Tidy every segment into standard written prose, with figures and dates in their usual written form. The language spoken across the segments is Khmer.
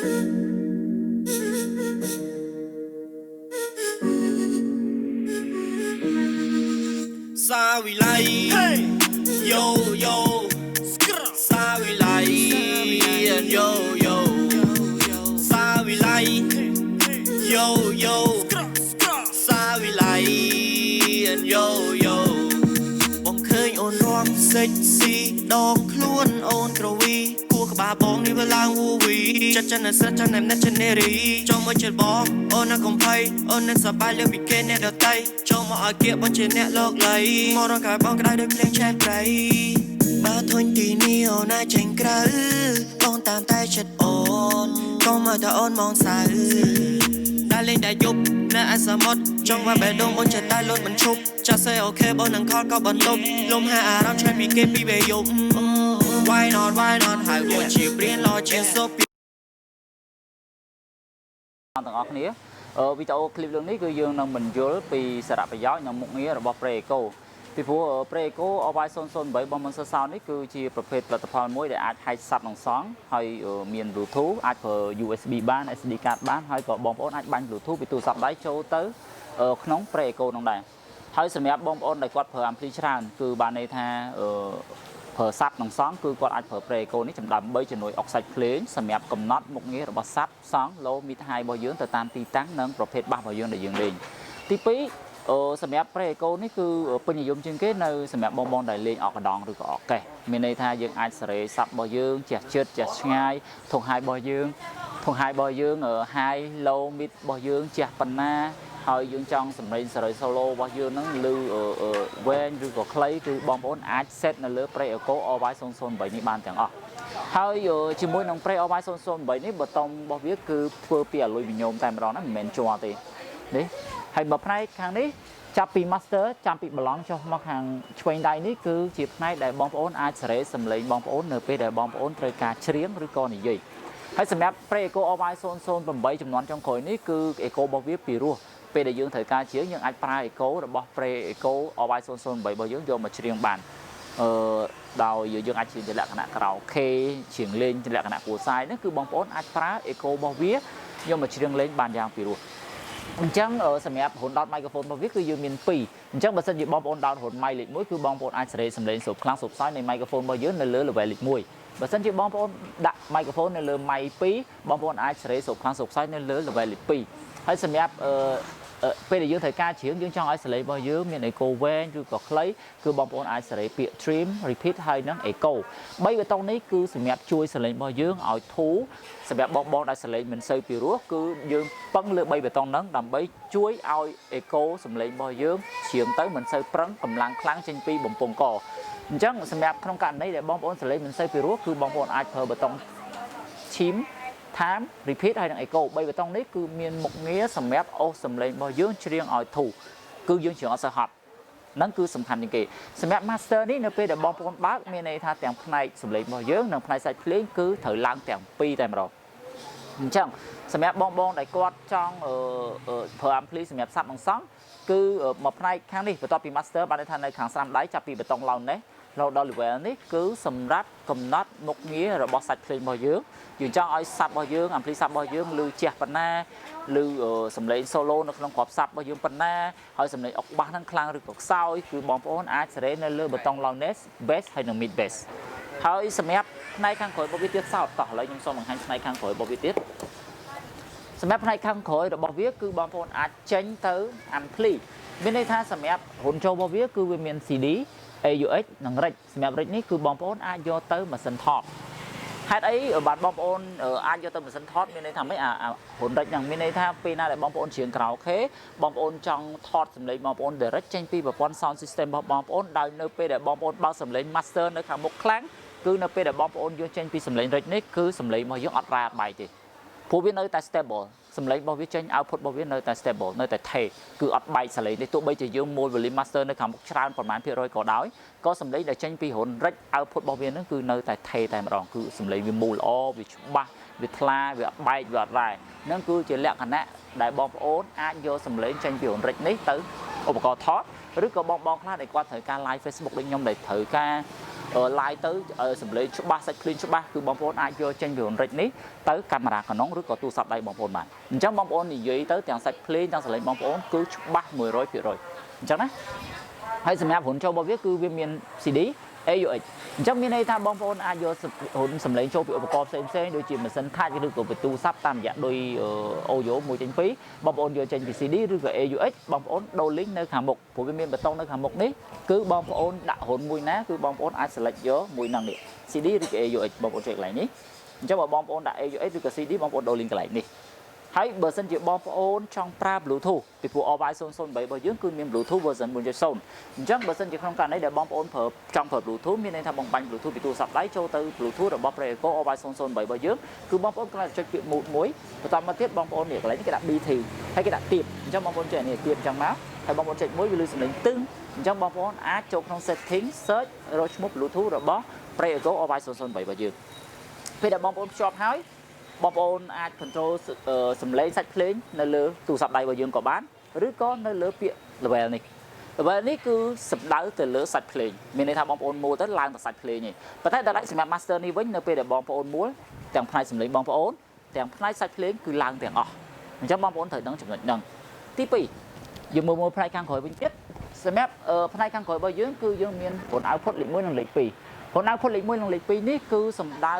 Sa we like yo yo Sa we like and yo yo Sa we like yo yo Sa we like and yo yo បងឃើញអូនរំសិចស៊ីដងខ្លួនអូនក្រវីគួរក្បាលបងនេះវាឡើងវូវីចិត្តចិនសិតចិនណែមណាត់ចិននេរីចូលមកជិលបងអូនណាកុំភ័យអូននឹងសប្បាយលើពីគេអ្នកដតីចូលមកឲ្យគៀបបងជាអ្នកលោកលៃមករកកាយបងក្តៅដូចភ្លៀងឆេះប្រៃបើធុញទីនេះអូនណាចេញក្រៅបងតាមតែចិត្តអូនកុំឲ្យតែអូនមកសៅដែលលេងតែយប់នៅអសមុទ្រចង់មកបេះដូងអូនចិត្តតែលូតមិនឈប់ចាស់សេអូខេបងនឹងខលក៏បន្ទប់លំហាអារម្មណ៍ឆ្លៃពីគេពីវេយប់ Why not ហើយមួយជាព្រៀនលោជាសូពីទាំងអស់គ្នាវីដេអូឃ្លីបរឿងនេះគឺយើងនឹងបញ្យល់ពីសារៈប្រយោជន៍និងមុខងាររបស់ Pre Eco ពីព្រោះ Pre Eco RY008 របស់មិនសរសើរនេះគឺជាប្រភេទផលិតផលមួយដែលអាចហែកសັບនិងសង់ហើយមាន Bluetooth អាចប្រើ USB បាន SD card បានហើយក៏បងប្អូនអាចបាញ់ Bluetooth ពីទូរស័ព្ទដៃចូលទៅក្នុង Pre Eco នោះដែរហើយសម្រាប់បងប្អូនដែលគាត់ប្រើ ampli ច្រើនគឺបានន័យថាប្រើសັບនិងសង់គឺគាត់អាចប្រើ Pre Eco នេះចំដើម្បីជំនួយអុកសាច់ភ្លេងសម្រាប់កំណត់មុខងាររបស់សັບសង់ low mid high របស់យើងទៅតាមទីតាំងនិងប្រភេទបាសរបស់យើងដែលយើងលេងទី2សម្រាប់ Pre Eco នេះគឺពេញនិយមជាងគេនៅសម្រាប់បងប្អូនដែលលេងអកកដងឬក៏អកកេះមានន័យថាយើងអាចសេរីសັບរបស់យើងជះជិតជះឆ្ងាយធុង high របស់យើងhigh low mid របស់យើងជះប៉ុណ្ណាហើយយើងចង់សម្លេងសេរី solo របស់យើងហ្នឹងឬវែងឬក៏ខ្លីគឺបងប្អូនអាច set នៅលើ Pre Eco RY008 នេះបានទាំងអស់ហើយជាមួយនឹង Pre RY008 នេះបតុងរបស់វាគឺធ្វើពីអាលុយវីញ៉ូមតែម្ដងណាមិនមែនជ័រទេនេះហើយបើផ្នែកខាងនេះចាប់ពី master ចាប់ពីប្លង់ចុះមកខាងឆ្វេងដៃនេះគឺជាផ្នែកដែលបងប្អូនអាចសេរីសម្លេងបងប្អូននៅពេលដែលបងប្អូនត្រូវការច្រៀងឬក៏និយាយហើយសម្រាប់ Pre Eco RY008 ចំនួនចុងក្រោយនេះគឺ Eco របស់វាពីរោះពេលដែលយើងត្រូវការច្រៀងយើងអាចប្រើ Eco របស់ Pre Eco RY008 របស់យើងយកមកច្រៀងបានដោយយើងអាចច្រៀងជាលក្ខណៈ karaoke ច្រៀងលេងជាលក្ខណៈគួរសាយនេះគឺបងប្អូនអាចប្រើ Eco របស់វាយកមកច្រៀងលេងបានយ៉ាងពីរោះអញ្ចឹងសម្រាប់ហ៊ុនដោត microphone របស់វាគឺយើងមាន2អញ្ចឹងបើសិនជាបងប្អូនដោតហ៊ុន mic លេខ1គឺបងប្អូនអាចសេរីសំឡេងសូបខ្លាំងសូបសោយនៃ microphone របស់យើងនៅលើ level លេខ1បើសិនជាបងប្អូនដាក់ microphone នៅលើ mic 2បងប្អូនអាចសេរីសូបខ្លាំងសូបសោយនៅលើ level លេខ2ហើយសម្រាប់ពេលដែលយើងត្រូវការច្រៀងយើងចង់ឲ្យសលេងរបស់យើងមាន echo វែងឬក៏ខ្លីគឺបងប្អូនអាចសេរីពាក្យ trim repeat ហើយនឹង echo 3បេតុងនេះគឺសម្រាប់ជួយសលេងរបស់យើងឲ្យធូរសម្រាប់បងដែលសលេងមិនសូវពីរោះគឺយើងពឹងលើ3បេតុងហ្នឹងដើម្បីជួយឲ្យ echo សំឡេងរបស់យើងច្រៀងទៅមិនសូវប្រឹងកម្លាំងខ្លាំងចេញពីបំពង់កអញ្ចឹងសម្រាប់ក្នុងករណីដែលបងប្អូនសលេងមិនសូវពីរោះគឺបងប្អូនអាចប្រើបេតុង trim time repeat ហើយនឹង echo 3បេតុងនេះគឺមានមុខងារសម្រាប់អូសសំឡេងរបស់យើងច្រៀងឲ្យធូរគឺយើងច្រៀងអត់សូវហត់ហ្នឹងគឺសំខាន់ជាងគេសម្រាប់ master នេះនៅពេលដែលបងប្អូនបើកមានន័យថាទាំងផ្នែកសំឡេងរបស់យើងនិងផ្នែកសាច់ភ្លេងគឺត្រូវឡើងទាំងពីរតែម្ដងអញ្ចឹងសម្រាប់បងដែលគាត់ចង់ប្រើ ampli សម្រាប់សាប់និងសង់គឺមកផ្នែកខាងនេះបន្ទាប់ពី master បានន័យថានៅខាងស្ដាំដៃចាប់ពីបេតុងឡោននេះដល់ level នេះគឺសម្រាប់កំណត់មុខងាររបស់សាច់ភ្លេងរបស់យើងចង់ឲ្យសាប់របស់យើង ampli សាប់របស់យើងឮជះប៉ុណ្ណាឬសំឡេង solo នៅក្នុងក្របសាប់របស់យើងប៉ុណ្ណាហើយសំឡេងអុកបាសហ្នឹងខ្លាំងឬក៏ខ្សោយគឺបងប្អូនអាចសេរីនៅលើបេតុង loudness bass ហើយនិង mid bass ហើយសម្រាប់ផ្នែកខាងក្រោយរបស់វាទៀតសោតតោះឥឡូវខ្ញុំសូមបង្ហាញផ្នែកខាងក្រោយរបស់វាទៀតសម្រាប់ផ្នែកខាងក្រោយរបស់វាគឺបងប្អូនអាចចេញទៅ ampli មានន័យថាសម្រាប់រុនចូលរបស់វាគឺវាមាន CD AUX និង RY សម្រាប់ RY នេះគឺបងប្អូនអាចយកទៅម៉ាស៊ីនថតហេតុអីបាទបងប្អូនអាចយកទៅម៉ាស៊ីនថតមានន័យថាម៉េចហ៊ុន RY ហ្នឹងមានន័យថាពេលណាដែលបងប្អូនច្រៀងក្រៅអូខេបងប្អូនចង់ថតសំឡេងបងប្អូន direct ចេញពីប្រព័ន្ធ sound system របស់បងប្អូនដោយនៅពេលដែលបងប្អូនបើកសំឡេង master នៅខាងមុខខ្លាំងគឺនៅពេលដែលបងប្អូនយកចេញពីសំឡេង RY នេះគឺសំឡេងរបស់យើងអត់រ៉ាបែកទេព្រោះវានៅតែ stable សំឡេងរបស់វាចេញ output របស់វានៅតែ stable នៅតែថេរគឺអត់បែកសំឡេងទេទោះបីជាយើងមូល volume master នៅខាងមុខច្រើនប្រហែលភាគរយក៏ដោយក៏សំឡេងដែលចេញពីរុន RY output របស់វានឹងគឺនៅតែថេរតែម្ដងគឺសំឡេងវាមូលល្អវាច្បាស់វាថ្លាវាអត់បែកវាអត់រ៉ែហ្នឹងគឺជាលក្ខណៈដែលបងប្អូនអាចយកសំឡេងចេញពីរុន RY នេះទៅឧបករណ៍ថតឬក៏បងខ្លះដែលគាត់ត្រូវការ live Facebook ដូចខ្ញុំដែលត្រូវការ ឡាយទៅសម្លេងច្បាស់សាច់ភ្លេងច្បាស់គឺបងប្អូនអាចយកចេញពីរិចនេះទៅកាមេរ៉ាក្នុងឬក៏ទូរស័ព្ទដៃបងប្អូនបានអញ្ចឹងបងប្អូននិយាយទៅទាំងសាច់ភ្លេងទាំងសម្លេងបងប្អូនគឺច្បាស់ 100% អញ្ចឹងណាហើយសម្រាប់រុនចូលរបស់វាគឺវាមាន CD AUX អញ្ចឹងមានន័យថាបងប្អូនអាចយករុនសម្លេងចូលពីឧបករណ៍ផ្សេងៗដូចជាម៉ាស៊ីនខាច់ឬក៏ពីទូរស័ព្ទតាមរយៈដោយ audio 1ចេញ2បងប្អូនយកចេញពី CD ឬក៏ AUX បងប្អូនដូរ link នៅខាងមុខព្រោះវាមានប៊ូតុងនៅខាងមុខនេះគឺបងប្អូនដាក់រុនមួយណាគឺបងប្អូនអាច select យកមួយហ្នឹងនេះ CD ឬក៏ AUX បងប្អូនចុចកន្លែងនេះអញ្ចឹងបើបងប្អូនដាក់ AUX ឬក៏ CD បងប្អូនដូរ link កន្លែងនេះហើយបើសិនជាបងប្អូនចង់ប្រើ Bluetooth ពីព្រោះ RY008 របស់យើងគឺមាន Bluetooth version 1.0អញ្ចឹងបើសិនជាក្នុងករណីដែលបងប្អូនចង់ប្រើ Bluetooth មានន័យថាបងបាញ់ Bluetooth ពីទូរស័ព្ទដៃចូលទៅ Bluetooth របស់ Preco RY008 របស់យើងគឺបងប្អូនគ្រាន់តែចុចពាក្យ mode មួយបន្តមកទៀតបងប្អូននេះកន្លែងនេះគេដាក់ BT ហើយគេដាក់ទៀបអញ្ចឹងបងប្អូនចុចនេះទៀបអញ្ចឹងមកហើយបងប្អូនចុចមួយវាលឺសំឡេងទឹងអញ្ចឹងបងប្អូនអាចចូលក្នុង setting search រកឈ្មោះ Bluetooth របស់ Preco RY008 របស់យើងពេលដែលបងប្អូនភ្ជាប់ហើយបងប្អូនអាច control សំឡេងសាច់ភ្លេងនៅលើទូរស័ព្ទដៃរបស់យើងក៏បានឬក៏នៅលើពាក្យ level នេះ level នេះគឺសំដៅទៅលើសាច់ភ្លេងមានន័យថាបងប្អូនមួលទៅឡើងតែសាច់ភ្លេងទេប៉ុន្តែដល់សម្រាប់ master នេះវិញនៅពេលដែលបងប្អូនមួលទាំងផ្នែកសំឡេងបងប្អូនទាំងផ្នែកសាច់ភ្លេងគឺឡើងទាំងអស់អញ្ចឹងបងប្អូនត្រូវដឹងចំណុចហ្នឹងទី2យើងមើលផ្នែកខាងក្រោយវិញទៀតសម្រាប់ផ្នែកខាងក្រោយរបស់យើងគឺយើងមានผล output លេខ1និងលេខ2ผล output លេខ1និងលេខ2នេះគឺសំដៅ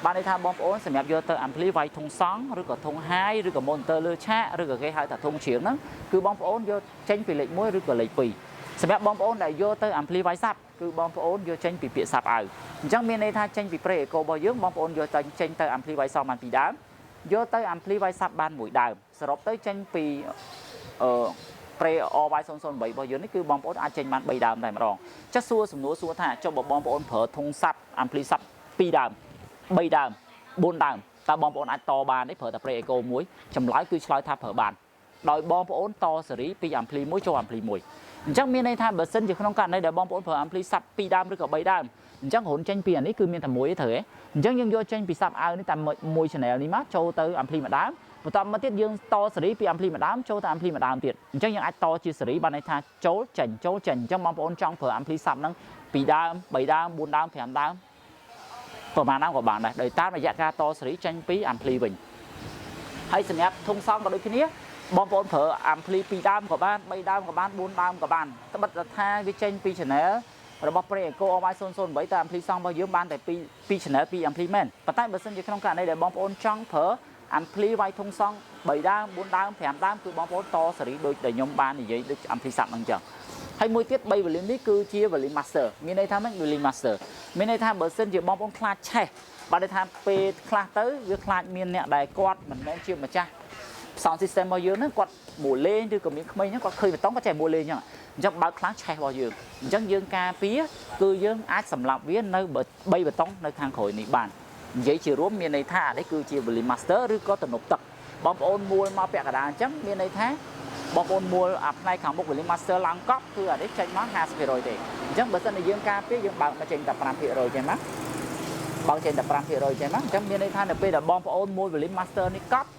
បានន័យថាបងប្អូនសម្រាប់យកទៅ ampli វាយធុងសង់ឬក៏ធុង high ឬក៏ monitor លើឆាកឬក៏គេហៅថាធុងជ្រៀងហ្នឹងគឺបងប្អូនយកចេញពីលេខ1ឬក៏លេខ2សម្រាប់បងប្អូនដែលយកទៅ ampli វាយសាប់គឺបងប្អូនយកចេញពីពាក្យសាប់អាវអញ្ចឹងមានន័យថាចេញពី pre echo របស់យើងបងប្អូនយកទៅចេញទៅ ampli វាយសងបាន2ដើមយកទៅ ampli វាយសាប់បាន1ដើមសរុបទៅចេញពីPre RY008 របស់យើងនេះគឺបងប្អូនអាចចេញបាន3ដើមតែម្ដងចាស់សួរសំណួរសួរថាចុះបើបងប្អូនប្រើធុងសាប់ ampli សាប់2ដើម3ដើម4ដើមតើបងប្អូនអាចតបានទេប្រើតែ Pre Echo មួយចម្លើយគឺឆ្លើយថាប្រើបានដោយបងប្អូនតសេរីពី ampli 1ចូល ampli 1អញ្ចឹងមានន័យថាបើសិនជាក្នុងករណីដែលបងប្អូនប្រើ ampli សាប់2ដើមឬក៏3ដើមអញ្ចឹងរុនចេញពីអានេះគឺមានតែមួយទេត្រូវទេអញ្ចឹងយើងយកចេញពីសាប់អាវនេះតែមួយ channel នេះមកចូលទៅ ampli ម្ដងបន្តមកទៀតយើងតសេរីពី ampli ម្ដងចូលទៅ ampli ម្ដងទៀតអញ្ចឹងយើងអាចតជាសេរីបានន័យថាចូលចេញអញ្ចឹងបងប្អូនចង់ប្រើ ampli សាប់ហ្នឹង2ដើម3ដើម4ដើម5ដើមប្រហែលដើមក៏បានដែរដោយតាមរយៈការតសេរីចេញពី ampli វិញហើយសម្រាប់ធុងសង់ក៏ដូចគ្នាបងប្អូនប្រើ ampli 2ដើមក៏បាន3ដើមក៏បាន4ដើមក៏បានត្បិតថាវាចេញពី channel របស់ Preco RY008 តែ ampli សង់របស់យើងបានតែ2 channel 2 ampli មែនប៉ុន្តែបើសិនជាក្នុងករណីដែលបងប្អូនចង់ប្រើ ampli វាយធុងសង់3ដើម4ដើម5ដើមគឺបងប្អូនតសេរីដូចដែលខ្ញុំបាននិយាយដូច ampli សាប់ហ្នឹងអញ្ចឹងហើយមួយទៀត3 volume នេះគឺជា volume master មានន័យថាម៉េច volume master មានន័យថាបើសិនជាបងប្អូនខ្លាចឆេះបានន័យថាពេលខ្លះទៅវាខ្លាចមានអ្នកដែលគាត់មិនមែនជាម្ចាស់ sound system របស់យើងហ្នឹងគាត់មួលលេងឬក៏មានក្មេងហ្នឹងគាត់ឃើញបតង់គាត់ចេះមួលលេងអញ្ចឹងបើកខ្លាំងឆេះរបស់យើងអញ្ចឹងយើងការពារគឺយើងអាចសម្លាប់វានៅ3បតង់នៅខាងក្រោយនេះបាននិយាយជារួមមានន័យថាអានេះគឺជា volume master ឬក៏ទំនប់ទឹកបងប្អូនមួលមកពាក់កណ្ដាលអញ្ចឹងមានន័យថាបងប្អូនមួលអាផ្នែកខាងមុខ volume master ឡើងកប់គឺអានេះចេញមក 50% ទេអញ្ចឹងបើសិនជាយើងការពារយើងបើកមកចេញតែ 5% ចេះមកបើកចេញតែ 5% ចេះមកអញ្ចឹងមានន័យថានៅពេលដែលបងប្អូនមួល volume master នេះកប់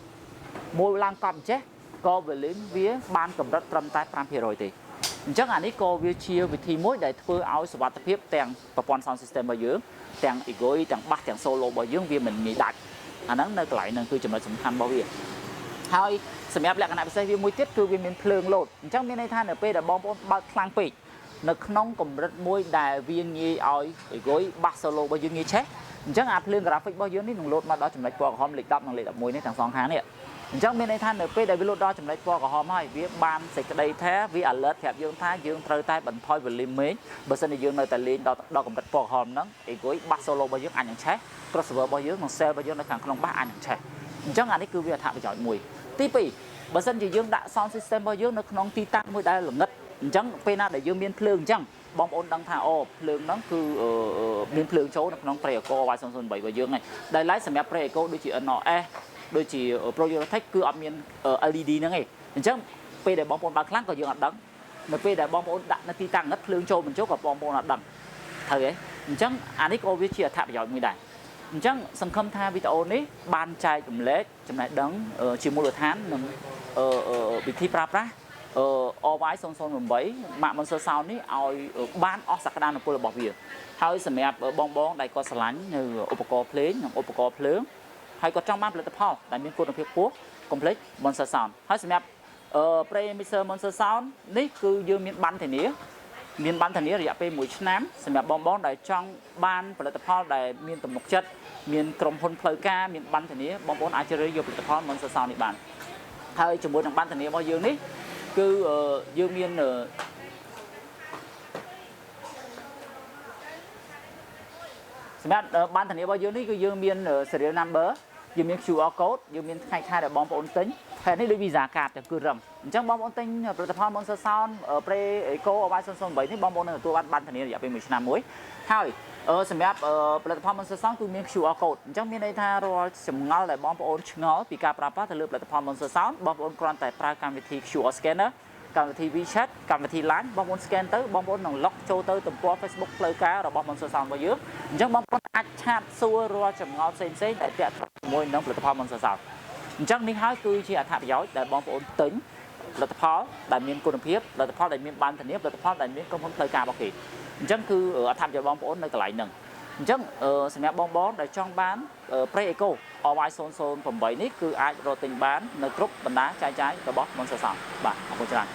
មួលឡើងកប់អញ្ចេះក៏ volume វាបានកម្រិតត្រឹមតែ 5% ទេអញ្ចឹងអានេះក៏វាជាវិធីមួយដែលធ្វើឲ្យសុវត្ថិភាពទាំងប្រព័ន្ធ sound system របស់យើងទាំង ego ទាំងបាសទាំង solo របស់យើងវាមិនងាយដាច់អាហ្នឹងនៅកន្លែងហ្នឹងគឺចំណុចសំខាន់របស់វាហើយសម្រាប់លក្ខណៈពិសេសវាមួយទៀតគឺវាមានភ្លើងលោតអញ្ចឹងមានន័យថានៅពេលដែលបងប្អូនបើកខ្លាំងពេកនៅក្នុងកម្រិតមួយដែលវាងាយឲ្យ ego បាស solo របស់យើងងាយឆេះអញ្ចឹងអាភ្លើង graphic របស់យើងនេះនឹងលោតមកដល់ចំណុចពណ៌ក្រហមលេខ10និងលេខ11នេះទាំងសងខាងនេះអញ្ចឹងមានន័យថានៅពេលដែលវាលោតដល់ចំណុចពណ៌ក្រហមហើយវាបានសេចក្តីថាវា alert ប្រាប់យើងថាយើងត្រូវតែបន្ថយ volume មេឃបើសិនជាយើងនៅតែលេងដល់កម្រិតពណ៌ក្រហមហ្នឹង ego បាស solo របស់យើងអាចនឹងឆេះ crossover របស់យើងនិង cell របស់យើងនៅខាងក្នុងបាសអាចនឹងឆេះអញ្ចឹងអានេះគឺវាអត្ថប្រយោជន៍មួយទី2បើសិនជាយើងដាក់ sound system របស់យើងនៅក្នុងទីតាំងមួយដែលល្ងិតអញ្ចឹងពេលណាដែលយើងមានភ្លើងអញ្ចឹងបងប្អូនដឹងថាអូភ្លើងហ្នឹងគឺមានភ្លើងចូលនៅក្នុង Preco RY008 របស់យើងហើយដែលឡែកសម្រាប់ Preco ដូចជា NRS ដូចជា Project គឺអត់មាន LED ហ្នឹងឯងអញ្ចឹងពេលដែលបងប្អូនបើកខ្លាំងក៏យើងអត់ដឹងនៅពេលដែលបងប្អូនដាក់នៅទីតាំងងឹតភ្លើងចូលបញ្ចូលក៏បងប្អូនអត់ដឹងត្រូវទេអញ្ចឹងអានេះក៏វាជាអត្ថប្រយោជន៍មួយដែរអញ្ចឹងសង្ឃឹមថាវីដេអូនេះបានចែករំលែកចំណេះដឹងជាមូលដ្ឋាននិងវិធីប្រើប្រាស់ RY008 ម៉ាក Monster Sound នេះឲ្យបានអស់សក្តានុពលរបស់វាហើយសម្រាប់បងដែលគាត់ស្រឡាញ់នៅឧបករណ៍ភ្លេងនិងឧបករណ៍ភ្លើងហើយគាត់ចង់បានផលិតផលដែលមានគុណភាពខ្ពស់ complete Monster Sound ហើយសម្រាប់Pre Mixer Monster Sound នេះគឺយើងមានបានធានារយៈពេល1ឆ្នាំសម្រាប់បងដែលចង់បានផលិតផលដែលមានទំនុកចិត្តមានក្រុមហ៊ុនផ្លូវការមានបានធានាបងប្អូនអាចជ្រើសរើសយកផលិតផល Monster Sound នេះបានហើយជាមួយនឹងបានធានារបស់យើងនេះគឺយើងមានសម្រាប់បានធានារបស់យើងនេះគឺយើងមាន serial number យើងមាន QR code យើងមានថ្ងៃខែដែលបងប្អូនទិញហើយនេះដូច Visa card តែគឺរឹងអញ្ចឹងបងប្អូនទិញផលិតផល Monster Sound Pre Eco RY008 នេះបងប្អូននឹងទទួលបានធានារយៈពេល1ឆ្នាំមួយហើយសម្រាប់ផលិតផល Monster Sound គឺមាន QR code អញ្ចឹងមានន័យថារាល់ចម្ងល់ដែលបងប្អូនឆ្ងល់ពីការប្រើប្រាស់ទៅលើផលិតផល Monster Sound បងប្អូនគ្រាន់តែប្រើកម្មវិធី QR scanner កម្មវិធី WeChat កម្មវិធី LINE បងប្អូន scan ទៅបងប្អូននឹង log ចូលទៅទំព័រ Facebook ផ្លូវការរបស់ Monster Sound របស់យើងអញ្ចឹងបងប្អូនអាចឆាតសួររាល់ចម្ងល់ផ្សេងៗដែលទាក់ទងជាមួយនឹងផលិតផល Monster Sound អញ្ចឹងនេះហើយគឺជាអត្ថប្រយោជន៍ដែលបងប្អូនទិញផលិតផលដែលមានគុណភាពផលិតផលដែលមានបានធានាផលិតផលដែលមានក្រុមហ៊ុនផ្លូវការរបស់គេអញ្ចឹងគឺអត្ថប្រយោជន៍បងប្អូននៅកន្លែងហ្នឹងអញ្ចឹងសម្រាប់បងដែលចង់បាន Pre Eco RY008 នេះគឺអាចរកទិញបាននៅគ្រប់បណ្ដាចាយរបស់ Monster Sound បាទអរគុណច្រើន